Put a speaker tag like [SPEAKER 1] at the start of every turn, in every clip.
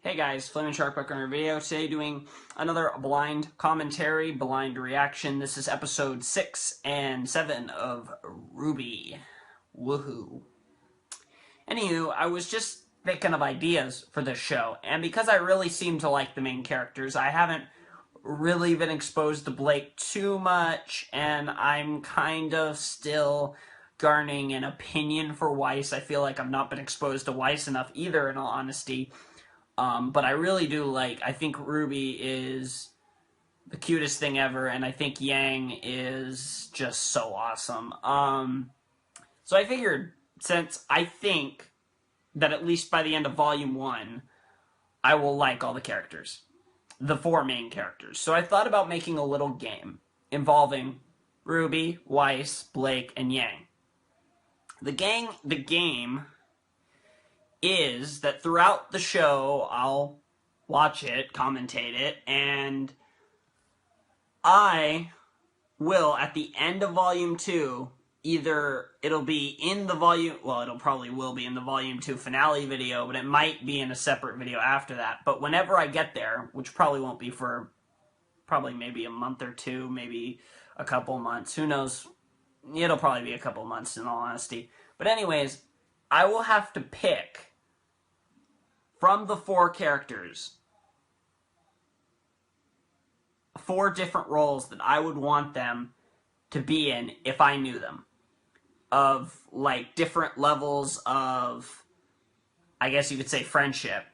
[SPEAKER 1] Hey guys, TheFlamingShark back on our video. Today doing another blind commentary, blind reaction. This is episode 6 and 7 of RWBY. Woohoo. Anywho, I was just thinking of ideas for this show, and because I really seem to like the main characters, I haven't really been exposed to Blake too much, and I'm kind of still garnering an opinion for Weiss. I feel like I've not been exposed to Weiss enough either, in all honesty. But I really do I think RWBY is the cutest thing ever, and I think Yang is just so awesome. So I figured, since I think that at least by the end of Volume 1, I will like all the characters. The 4 main characters. So I thought about making a little game involving RWBY, Weiss, Blake, and Yang. The game is that throughout the show, I'll watch it, commentate it, and I will, at the end of Volume 2, either it'll be in the it'll probably will be in the Volume 2 finale video, but it might be in a separate video after that. But whenever I get there, which probably won't be for maybe a month or two, maybe a couple months, who knows, it'll probably be a couple months in all honesty. But anyways, I will have to pick from the 4 characters 4 different roles that I would want them to be in if I knew them, of different levels of, I guess you could say, friendship.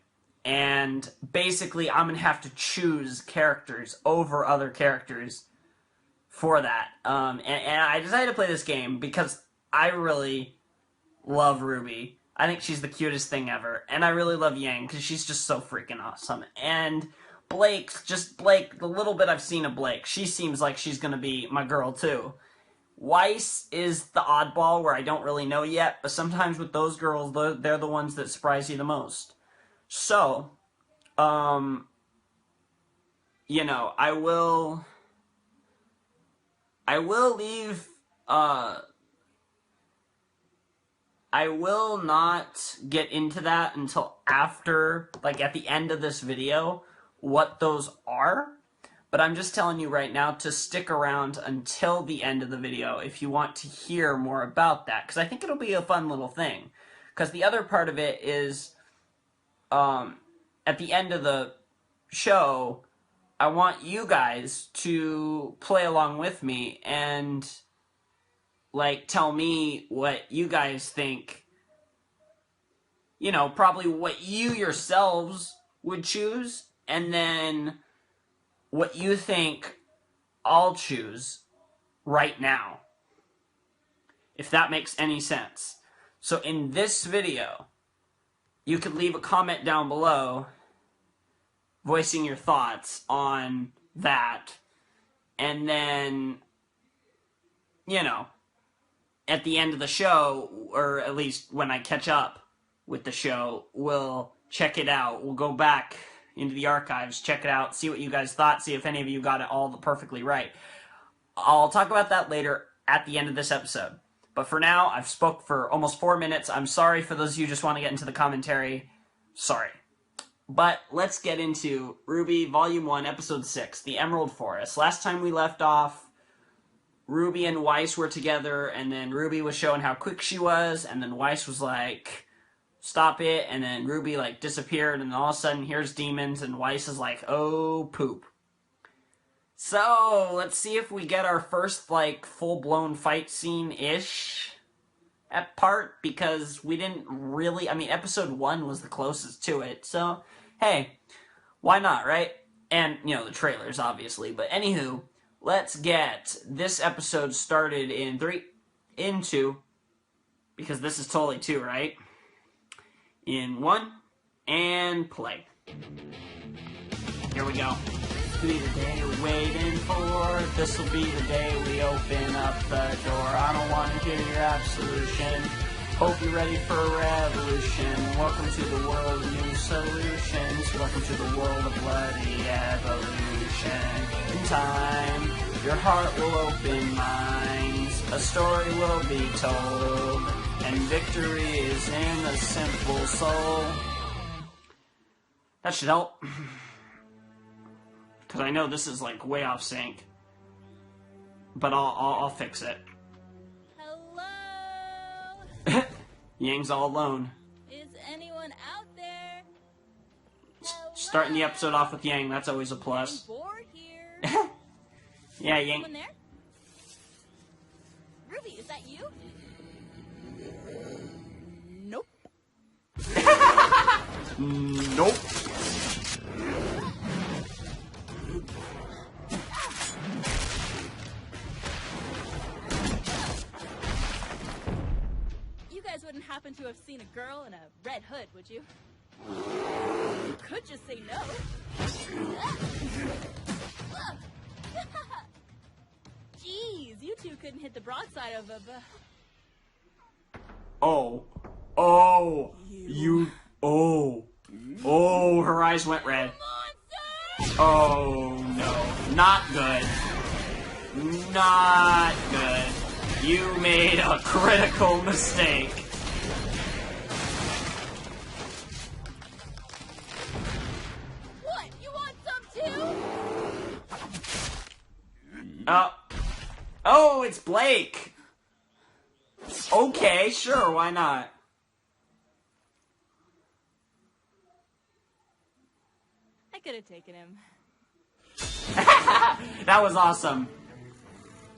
[SPEAKER 1] And basically I'm gonna have to choose characters over other characters for that. And I decided to play this game because I really love RWBY. I think she's the cutest thing ever. And I really love Yang because she's just so freaking awesome. And Blake, the little bit I've seen of Blake, she seems like she's going to be my girl too. Weiss is the oddball where I don't really know yet, but sometimes with those girls, they're the ones that surprise you the most. So, you know, I will leave, I will not get into that until after, at the end of this video, what those are. But I'm just telling you right now to stick around until the end of the video if you want to hear more about that. Because I think it'll be a fun little thing. Because the other part of it is, at the end of the show, I want you guys to play along with me and tell me what you guys think, you know, probably what you yourselves would choose, and then what you think I'll choose right now, if that makes any sense. So in this video, you could leave a comment down below voicing your thoughts on that, and then, you know, at the end of the show, or at least when I catch up with the show, we'll check it out. We'll go back into the archives, check it out, see what you guys thought, see if any of you got it all perfectly right. I'll talk about that later at the end of this episode. But for now, I've spoke for almost 4 minutes. I'm sorry for those of you who just want to get into the commentary. Sorry. But let's get into RWBY Volume 1, Episode 6, The Emerald Forest. Last time we left off, RWBY and Weiss were together, and then RWBY was showing how quick she was, and then Weiss was like, stop it, and then RWBY disappeared, and all of a sudden here's demons, and Weiss is like, oh poop. So let's see if we get our first full-blown fight scene-ish at part, because we didn't really, Episode 1 was the closest to it, so hey, why not, right? And, you know, the trailers, obviously, but anywho, let's get this episode started in 3, in 2, because this is totally 2, right? In 1, and play. Here we go. This will be the day we're waiting for. This will be the day we open up the door. I don't want to hear your absolution. Hope you're ready for a revolution. Welcome to the world of new solutions. Welcome to the world of bloody evolution. In time, your heart will open minds. A story will be told, and victory is in the simple soul. That should help. Because I know this is, like, way off sync. But I'll fix it.
[SPEAKER 2] Hello?
[SPEAKER 1] Yang's all alone.
[SPEAKER 2] Is anyone out there? Hello?
[SPEAKER 1] Starting the episode off with Yang, that's always a plus.
[SPEAKER 2] Bored here.
[SPEAKER 1] Yeah, Yang.
[SPEAKER 2] Someone there? Ruby, is that you? Nope.
[SPEAKER 1] Nope.
[SPEAKER 2] You guys wouldn't happen to have seen a girl in a red hood, would you? You could just say no. Jeez, you two couldn't hit the broadside of a...
[SPEAKER 1] Oh, her eyes went red.
[SPEAKER 2] Monster!
[SPEAKER 1] Oh, no. Not good. Not good. You made a critical mistake.
[SPEAKER 2] What? You want some too?
[SPEAKER 1] Oh, it's Blake. Okay, sure, why not?
[SPEAKER 2] I could have taken him.
[SPEAKER 1] That was awesome.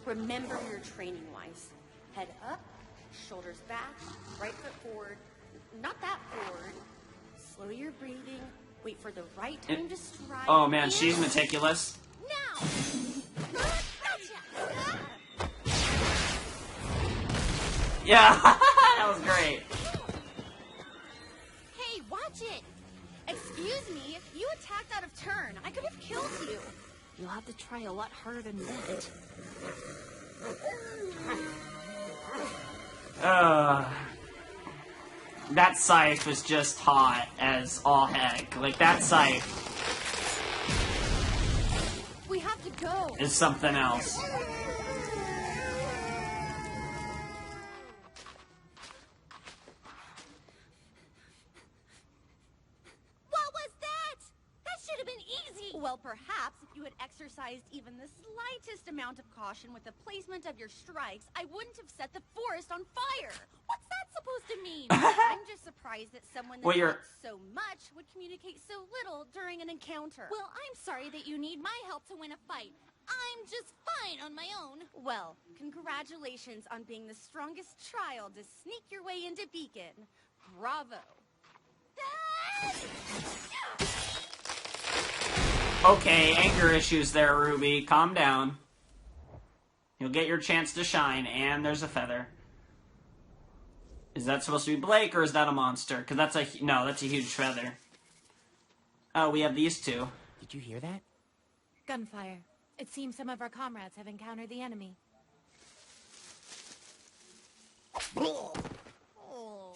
[SPEAKER 3] Remember your training wise. Head up, shoulders back, right foot forward. Not that forward. Slow your breathing. Wait for the right time to strike.
[SPEAKER 1] Oh man,
[SPEAKER 3] and
[SPEAKER 1] she's meticulous.
[SPEAKER 3] now. Gotcha.
[SPEAKER 1] Yeah, that was great.
[SPEAKER 3] Hey, watch it. Excuse me, if you attacked out of turn, I could have killed you. You'll have to try a lot harder than that.
[SPEAKER 1] That scythe is just hot as all heck. Like, that scythe
[SPEAKER 3] We have to go.
[SPEAKER 1] is something else.
[SPEAKER 3] What was that? That should have been easy. Well, perhaps if you had exercised even the slightest amount of caution with the placement of your strikes, I wouldn't have set the forest on fire. What's that supposed to mean? I'm just surprised that someone that
[SPEAKER 1] Well, you're-
[SPEAKER 3] talks so much would communicate so little during an encounter. Well, I'm sorry that you need my help to win a fight. I'm just fine on my own. Well, congratulations on being the strongest child to sneak your way into Beacon. Bravo.
[SPEAKER 1] Okay, anger issues there, Ruby. Calm down. You'll get your chance to shine, and there's a feather. Is that supposed to be Blake, or is that a monster? Because that's a... No, that's a huge feather. Oh, we have these two.
[SPEAKER 4] Did you hear that?
[SPEAKER 5] Gunfire. It seems some of our comrades have encountered the enemy.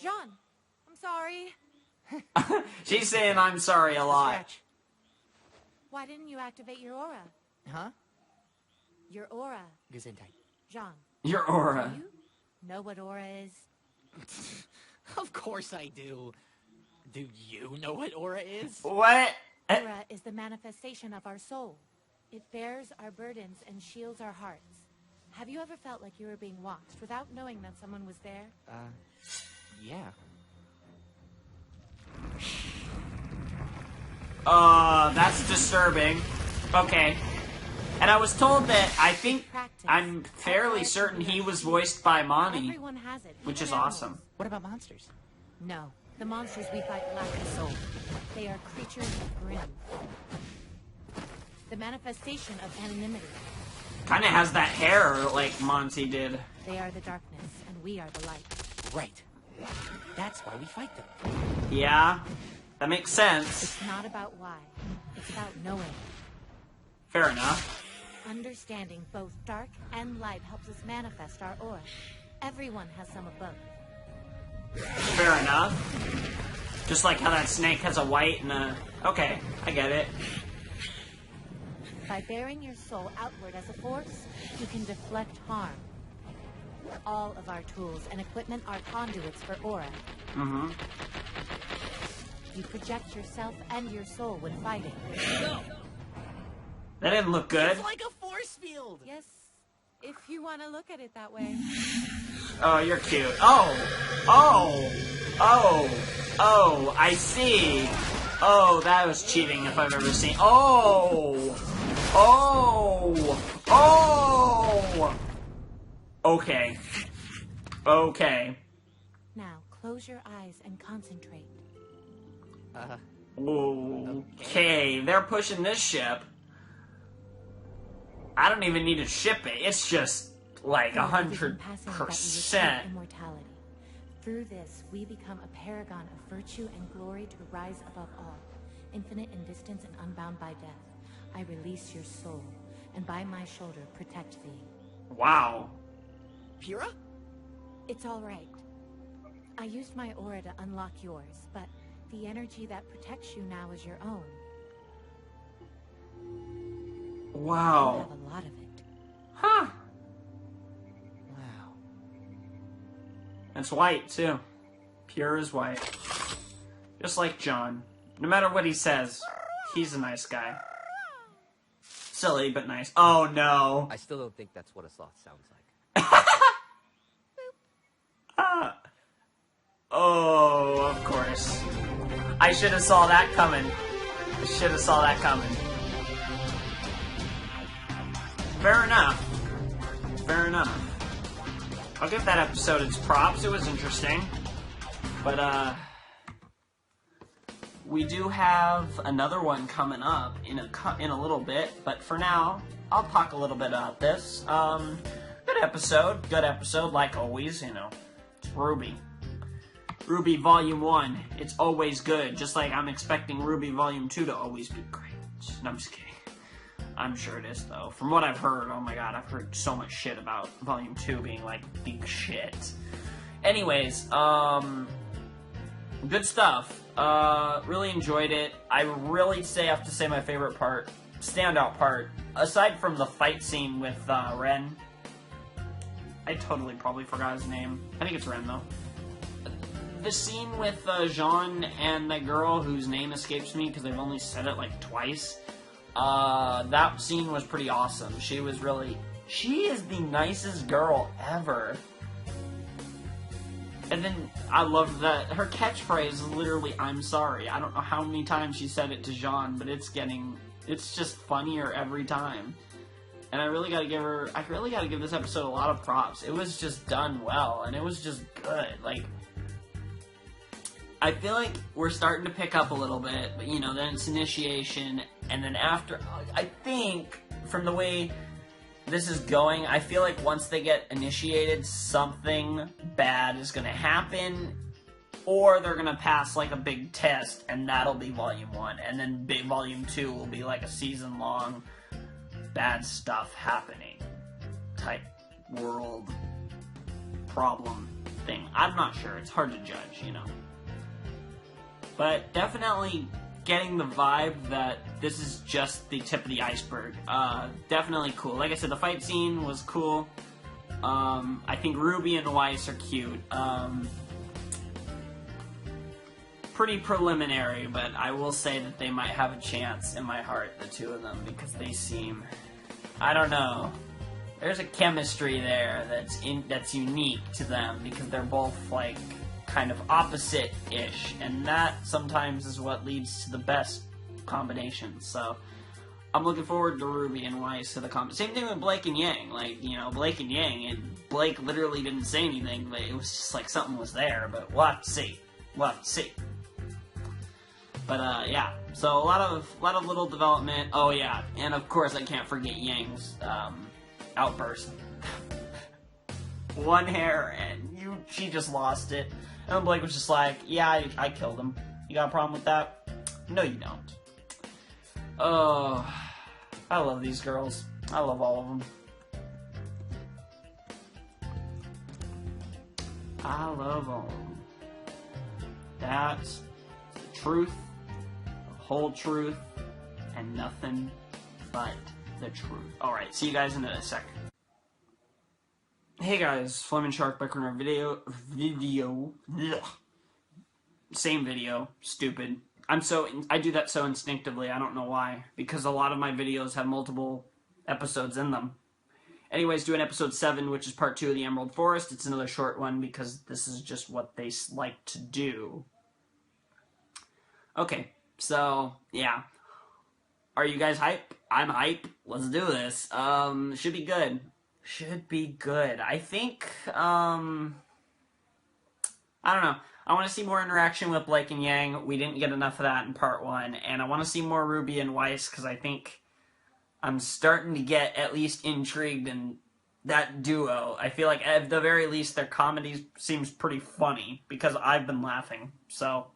[SPEAKER 5] John, I'm sorry.
[SPEAKER 1] She's saying I'm sorry a lot.
[SPEAKER 4] Scratch.
[SPEAKER 5] Why didn't you activate your aura?
[SPEAKER 4] Huh?
[SPEAKER 5] Your aura.
[SPEAKER 4] Gesundheit.
[SPEAKER 5] John,
[SPEAKER 1] Your aura.
[SPEAKER 5] do you know what aura is?
[SPEAKER 4] Of course I do. Do you know what aura is?
[SPEAKER 1] What?
[SPEAKER 5] Aura is the manifestation of our soul. It bears our burdens and shields our hearts. Have you ever felt like you were being watched without knowing that someone was there?
[SPEAKER 4] Yeah.
[SPEAKER 1] That's disturbing. Okay. And I was told that I'm fairly certain he was voiced by Mani,
[SPEAKER 5] Everyone has it,
[SPEAKER 1] which
[SPEAKER 5] even
[SPEAKER 1] is
[SPEAKER 5] animals.
[SPEAKER 1] awesome.
[SPEAKER 4] What about monsters?
[SPEAKER 5] No, the monsters we fight lack a soul. They are creatures of grim. The manifestation of anonymity.
[SPEAKER 1] Kind of has that hair like Monty did.
[SPEAKER 5] They are the darkness, and we are the light.
[SPEAKER 4] Right. That's why we fight them.
[SPEAKER 1] Yeah, that makes sense.
[SPEAKER 5] It's not about why. It's about knowing.
[SPEAKER 1] Fair enough.
[SPEAKER 5] Understanding both dark and light helps us manifest our aura. Everyone has some of both.
[SPEAKER 1] Fair enough. Just like how that snake has a white and a... Okay, I get it.
[SPEAKER 5] By bearing your soul outward as a force, you can deflect harm. All of our tools and equipment are conduits for aura.
[SPEAKER 1] Mm-hmm.
[SPEAKER 5] You project yourself and your soul when fighting.
[SPEAKER 1] That didn't look good.
[SPEAKER 4] It's like a force field.
[SPEAKER 5] Yes, if you want to look at it that way.
[SPEAKER 1] Oh, you're cute. Oh! Oh! Oh! Oh, I see. Oh, that was cheating if I've ever seen. Oh! Oh! Oh! Okay. Okay.
[SPEAKER 5] Now, close your eyes and concentrate.
[SPEAKER 1] Okay, they're pushing this ship. I don't even need to ship it. It's just like 100%.
[SPEAKER 5] Immortality. Through this, we become a paragon of virtue and glory to rise above all. Infinite in distance and unbound by death. I release your soul, and by my shoulder protect thee.
[SPEAKER 1] Wow.
[SPEAKER 4] Pyrrha?
[SPEAKER 5] It's all right. I used my aura to unlock yours, but the energy that protects you now is your own.
[SPEAKER 1] Wow.
[SPEAKER 5] You have a lot of it.
[SPEAKER 1] Huh.
[SPEAKER 4] Wow.
[SPEAKER 1] It's white, too. Pure as white. Just like John. No matter what he says, he's a nice guy. Silly, but nice. Oh, no.
[SPEAKER 6] I still don't think that's what a sloth sounds like.
[SPEAKER 1] Oh, of course. I should have saw that coming. I should have saw that coming. Fair enough. Fair enough. I'll give that episode its props. It was interesting. But, we do have another one coming up in a little bit. But for now, I'll talk a little bit about this. Good episode, like always, you know. It's RWBY. RWBY Volume 1, it's always good. Just like I'm expecting RWBY Volume 2 to always be great. No, I'm just kidding. I'm sure it is, though. From what I've heard, oh my god, I've heard so much shit about Volume 2 being, like, big shit. Anyways, good stuff. Really enjoyed it. I really have to say my favorite part, standout part, aside from the fight scene with, Ren. I totally probably forgot his name. I think it's Ren, though. The scene with Jean and the girl whose name escapes me because they've only said it like twice. That scene was pretty awesome. She is the nicest girl ever. And then I love that her catchphrase is literally "I'm sorry." I don't know how many times she said it to Jean, but it's just funnier every time. And I really gotta give this episode a lot of props. It was just done well, and it was just good. Like, I feel like we're starting to pick up a little bit, but, you know, then it's initiation, and then after, I think, from the way this is going, I feel like once they get initiated, something bad is going to happen, or they're going to pass, like, a big test, and that'll be Volume 1, and then Volume 2 will be, like, a season-long bad stuff happening type world problem thing. I'm not sure. It's hard to judge, you know. But definitely getting the vibe that this is just the tip of the iceberg. Definitely cool. Like I said, the fight scene was cool. I think RWBY and Weiss are cute. Pretty preliminary, but I will say that they might have a chance in my heart, the two of them, because they seem, I don't know, there's a chemistry there that's unique to them, because they're both, like, kind of opposite-ish, and that sometimes is what leads to the best combinations. So I'm looking forward to RWBY and Weiss to the same thing with Blake and Yang. Like, you know, Blake and Yang, and Blake literally didn't say anything, but it was just like something was there, but we'll have to see. But yeah, so a lot of little development. Oh yeah, and of course I can't forget Yang's outburst. One hair, and she just lost it. And Blake was just like, yeah, I killed him. You got a problem with that? No, you don't. Oh, I love these girls. I love all of them. I love all of them. That's the truth, the whole truth, and nothing but the truth. Alright, see you guys in a second. Hey guys, TheFlamingShark back on our video. Same video. Stupid. I do that so instinctively. I don't know why. Because a lot of my videos have multiple episodes in them. Anyways, doing episode 7, which is part 2 of the Emerald Forest. It's another short one because this is just what they like to do. Okay, so, yeah. Are you guys hype? I'm hype. Let's do this. Should be good. Should be good. I think, I don't know. I want to see more interaction with Blake and Yang. We didn't get enough of that in part 1. And I want to see more Ruby and Weiss, because I think I'm starting to get at least intrigued in that duo. I feel like at the very least their comedy seems pretty funny because I've been laughing. So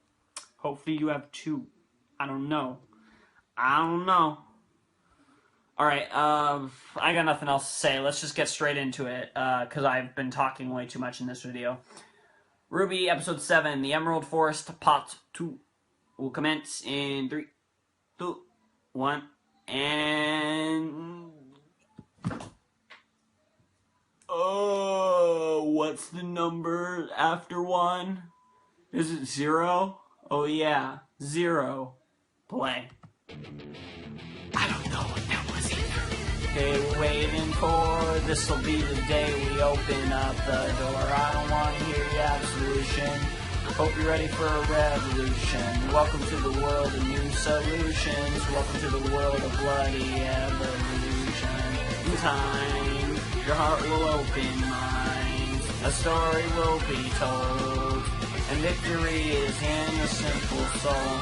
[SPEAKER 1] hopefully you have too. I don't know. Alright, I got nothing else to say. Let's just get straight into it because I've been talking way too much in this video. RWBY episode 7, The Emerald Forest Part 2 will commence in 3, 2, 1. And what's the number after 1? Is it 0? Oh yeah, 0. Play.
[SPEAKER 4] I don't know what that was either.
[SPEAKER 1] Okay, we're waiting for this'll be the day we open up the door. I don't want to hear your absolution. Hope you're ready for a revolution. Welcome to the world of new solutions. Welcome to the world of bloody evolution. In time, your heart will open mind. A story will be told. And victory is in the simple soul.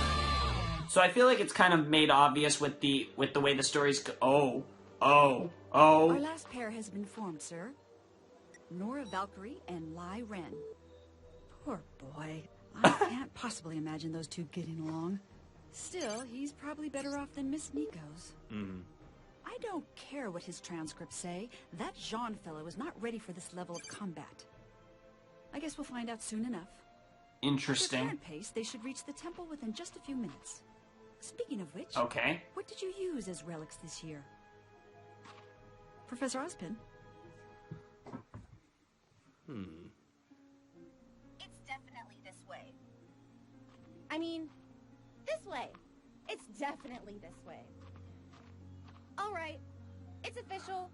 [SPEAKER 1] So I feel like it's kind of made obvious with the way the stories go.
[SPEAKER 7] Our last pair has been formed, sir. Nora Valkyrie and Lai Ren. Poor boy. I can't possibly imagine those two getting along. Still, he's probably better off than Miss Nico's. I don't care what his transcripts say. That Jean fellow is not ready for this level of combat. I guess we'll find out soon enough.
[SPEAKER 1] Interesting.
[SPEAKER 7] At their current pace, they should reach the temple within just a few minutes. Speaking of which,
[SPEAKER 1] Okay.
[SPEAKER 7] what did you use as relics this year? Professor Ozpin?
[SPEAKER 3] It's definitely this way. I mean, this way. It's definitely this way. All right. It's official.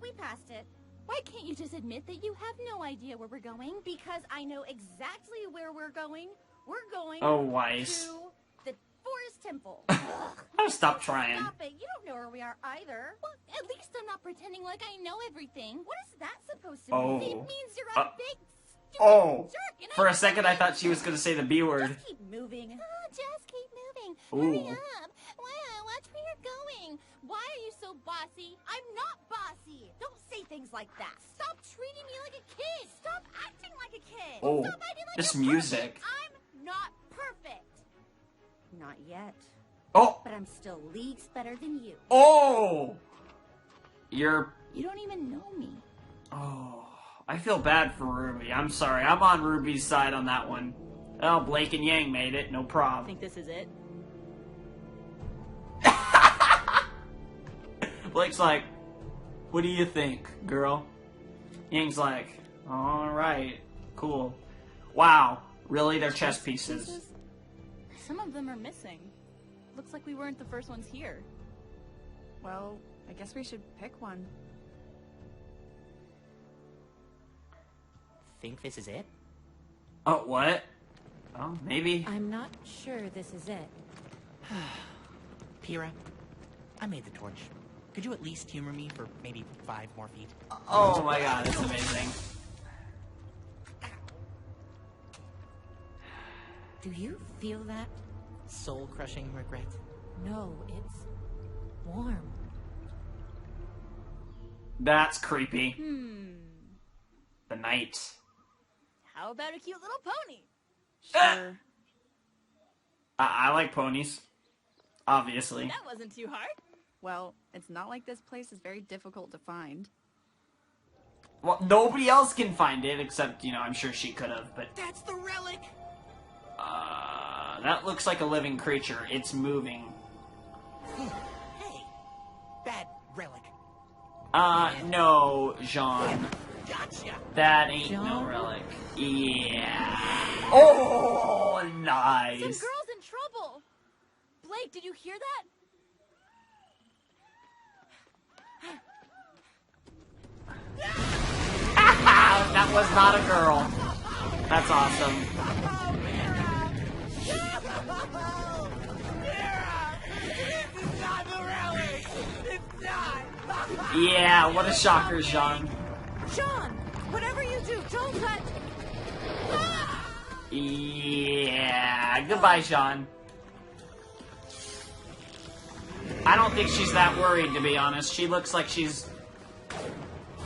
[SPEAKER 3] We passed it. Why can't you just admit that you have no idea where we're going? Because I know exactly where we're going. We're going
[SPEAKER 1] Weiss.
[SPEAKER 3] to the Forest Temple.
[SPEAKER 1] Oh, stop trying.
[SPEAKER 3] Stop it. You don't know where we are either. Well, at least I'm not pretending like I know everything. What is that supposed to mean? It means you're a big, stupid jerk. And
[SPEAKER 1] For a second I thought she was going to say the B word.
[SPEAKER 3] Just keep moving. Just keep moving.
[SPEAKER 1] Ooh.
[SPEAKER 3] Hurry up. Wow, watch where you're going. Why are you so bossy? I'm not bossy. Don't say things like that. Stop treating me like a kid. Stop acting like a kid.
[SPEAKER 1] Oh,
[SPEAKER 3] Stop acting like
[SPEAKER 1] this
[SPEAKER 3] you're
[SPEAKER 1] music.
[SPEAKER 3] perfect. I'm not perfect. Not yet.
[SPEAKER 1] Oh!
[SPEAKER 3] But I'm still leagues better than you.
[SPEAKER 1] Oh! You
[SPEAKER 3] don't even know me.
[SPEAKER 1] Oh, I feel bad for Ruby. I'm sorry. I'm on Ruby's side on that one. Well, Blake and Yang made it. No problem.
[SPEAKER 2] Think this is it?
[SPEAKER 1] Blake's like, what do you think, girl? Yang's like, alright, cool. Wow, really? They're chess pieces.
[SPEAKER 2] Some of them are missing. Looks like we weren't the first ones here.
[SPEAKER 7] Well, I guess we should pick one.
[SPEAKER 4] Think this is it?
[SPEAKER 1] Oh, what? Oh, maybe.
[SPEAKER 5] I'm not sure this is it.
[SPEAKER 4] Pyrrha, I made the torch. Could you at least humor me for maybe 5 more feet?
[SPEAKER 1] Oh my god, it's amazing.
[SPEAKER 5] Do you feel that?
[SPEAKER 4] Soul-crushing regret?
[SPEAKER 5] No, it's warm.
[SPEAKER 1] That's creepy. The night.
[SPEAKER 2] How about a cute little pony?
[SPEAKER 7] Sure.
[SPEAKER 1] I like ponies. Obviously.
[SPEAKER 2] That wasn't too hard.
[SPEAKER 7] Well, it's not like this place is very difficult to find.
[SPEAKER 1] Well, nobody else can find it except, you know, I'm sure she could have, but...
[SPEAKER 4] That's the relic!
[SPEAKER 1] That looks like a living creature. It's moving.
[SPEAKER 4] Hey, that relic.
[SPEAKER 1] No, Jean.
[SPEAKER 4] Gotcha!
[SPEAKER 1] That ain't no
[SPEAKER 5] Jean?
[SPEAKER 1] relic. Yeah. Oh, nice.
[SPEAKER 2] Some girl's in trouble. Blake, did you hear that?
[SPEAKER 1] That was not a girl. That's awesome. Yeah, what a shocker, Sean.
[SPEAKER 2] Sean, whatever you do, don't let...
[SPEAKER 1] Yeah, goodbye, Sean. I don't think she's that worried, to be honest. She looks like she's...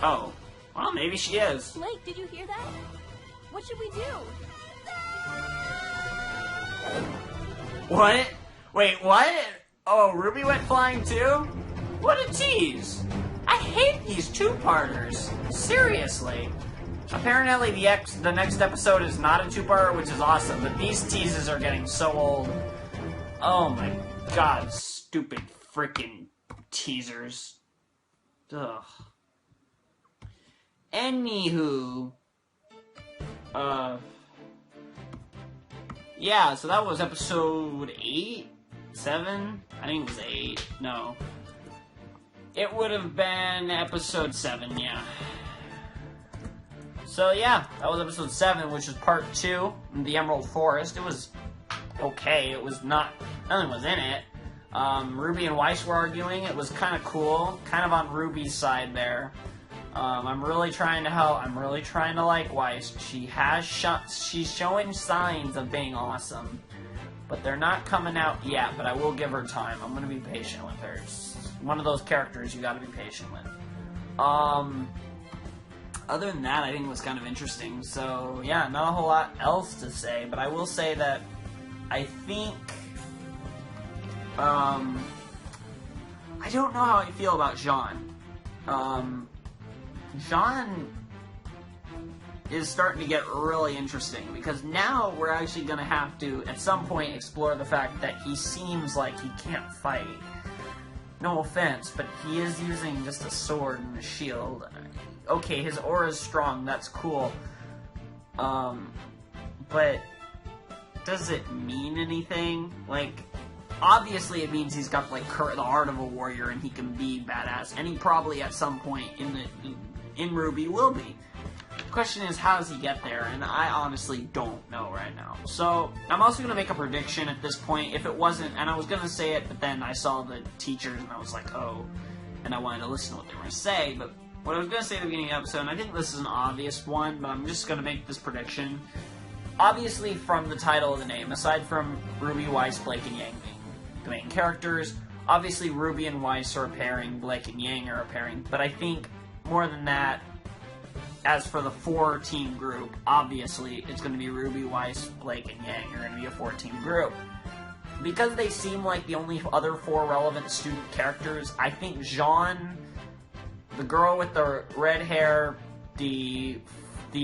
[SPEAKER 1] Oh. Well, maybe she is.
[SPEAKER 2] Blake, did you hear that? What should we do?
[SPEAKER 1] What? Wait, what? Oh, Ruby went flying too? What a tease. I hate these two-parters. Seriously. Apparently the next episode is not a two-parter, which is awesome, but these teases are getting so old. Oh my god, stupid freaking teasers. Ugh. Anywho. Yeah, so that was episode 8? 7? I think it was 8. No. It would have been episode 7, yeah. So yeah, that was episode 7, which was part 2, The Emerald Forest. It was okay. It was not... Nothing was in it. Ruby and Weiss were arguing. It was kind of cool. Kind of on Ruby's side there. I'm really trying to help. I'm really trying to like Weiss. She's showing signs of being awesome. But they're not coming out yet, but I will give her time. I'm going to be patient with her. It's one of those characters you got to be patient with. Other than that, I think it was kind of interesting. So, yeah, not a whole lot else to say, but I will say that I think... I don't know how I feel about Jean. Jean is starting to get really interesting, because now we're actually going to have to, at some point, explore the fact that he seems like he can't fight. No offense, but he is using just a sword and a shield. Okay, his aura's strong, that's cool. But does it mean anything? Like, obviously it means he's got, like, the heart of a warrior and he can be badass. And he probably, at some point in RWBY, will be. The question is, how does he get there? And I honestly don't know right now. So, I'm also going to make a prediction at this point. If it wasn't, and I was going to say it, but then I saw the teachers and I was like, oh, and I wanted to listen to what they were going to say. But what I was going to say at the beginning of the episode, and I think this is an obvious one, but I'm just going to make this prediction. Obviously, from the title of the name, aside from Ruby, Weiss, Blake, and Yang being the main characters, obviously Ruby and Weiss are a pairing, Blake and Yang are a pairing, but I think more than that, as for the 4-team group, obviously, it's going to be Ruby, Weiss, Blake, and Yang are going to be a 4-team group. Because they seem like the only other 4 relevant student characters, I think Jean, the girl with the red hair, the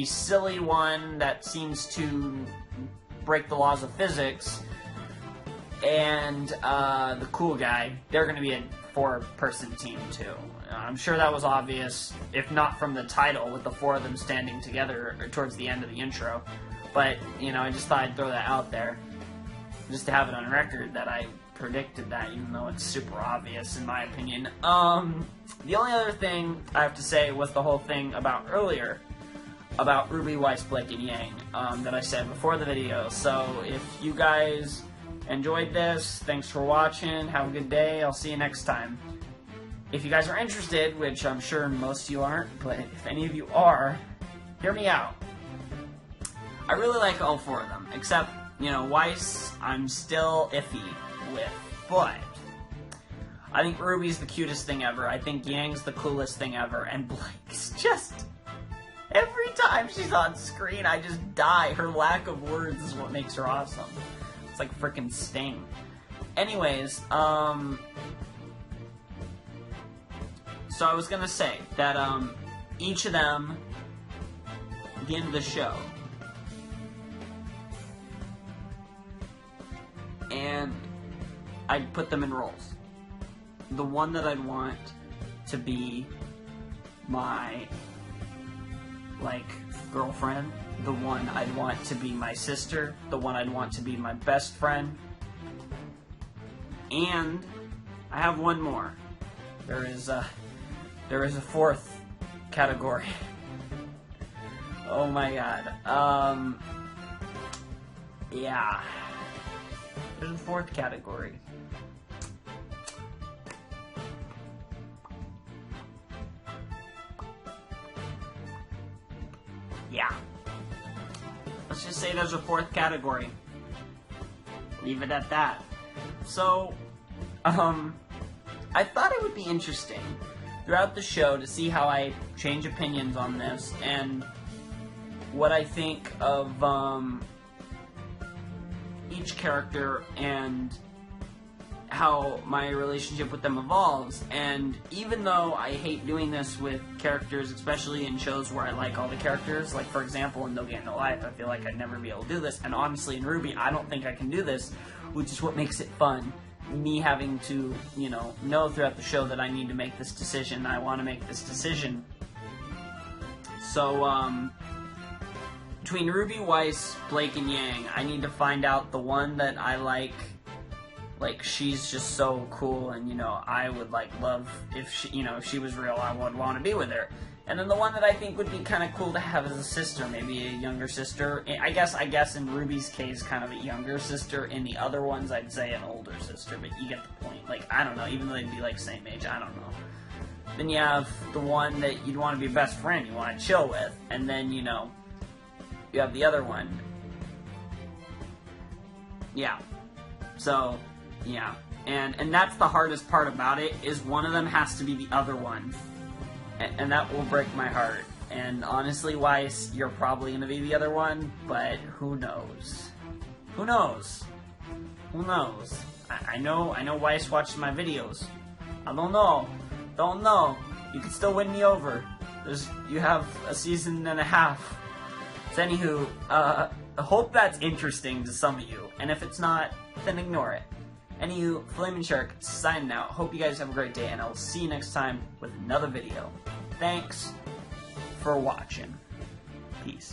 [SPEAKER 1] silly one that seems to break the laws of physics, and the cool guy, they're going to be a 4-person team too. I'm sure that was obvious, if not from the title, with the 4 of them standing together towards the end of the intro. But, you know, I just thought I'd throw that out there, just to have it on record that I predicted that, even though it's super obvious, in my opinion. The only other thing I have to say was the whole thing about earlier, about Ruby, Weiss, Blake, and Yang, that I said before the video. So, if you guys enjoyed this, thanks for watching, have a good day, I'll see you next time. If you guys are interested, which I'm sure most of you aren't, but if any of you are, hear me out. I really like all 4 of them, except, you know, Weiss, I'm still iffy with, but I think Ruby's the cutest thing ever, I think Yang's the coolest thing ever, and Blake's just, every time she's on screen, I just die. Her lack of words is what makes her awesome. It's like frickin' Sting. Anyways, so I was gonna say that, each of them, at the end of the show, and I'd put them in roles. The one that I'd want to be my, like, girlfriend the one I'd want to be my sister, the one I'd want to be my best friend, and I have one more. There is a fourth category. Oh my god. Yeah. There's a fourth category. Yeah. Let's just say there's a fourth category. Leave it at that. So, I thought it would be interesting throughout the show to see how I change opinions on this and what I think of each character and how my relationship with them evolves. And even though I hate doing this with characters, especially in shows where I like all the characters, like for example in No Game No Life, I feel like I'd never be able to do this, and honestly in RWBY I don't think I can do this, which is what makes it fun. Me having to, know throughout the show that I need to make this decision, I want to make this decision. So, between RWBY, Weiss, Blake, and Yang, I need to find out the one that I like she's just so cool, and I would love if she, if she was real, I would want to be with her. And then the one that I think would be kind of cool to have as a sister, maybe a younger sister. I guess in RWBY's case, kind of a younger sister. In the other ones, I'd say an older sister, but you get the point. I don't know, even though they'd be same age, I don't know. Then you have the one that you'd want to be best friend, you want to chill with, and then you have the other one. Yeah. So, yeah. And that's the hardest part about it, is one of them has to be the other one. And that will break my heart. And honestly, Weiss, you're probably going to be the other one, but who knows? Who knows? Who knows? I know Weiss watches my videos. I don't know. Don't know. You can still win me over. You have a season and a half. So anywho, I hope that's interesting to some of you. And if it's not, then ignore it. Anywho, TheFlamingShark signing out. Hope you guys have a great day, and I will see you next time with another video. Thanks for watching. Peace.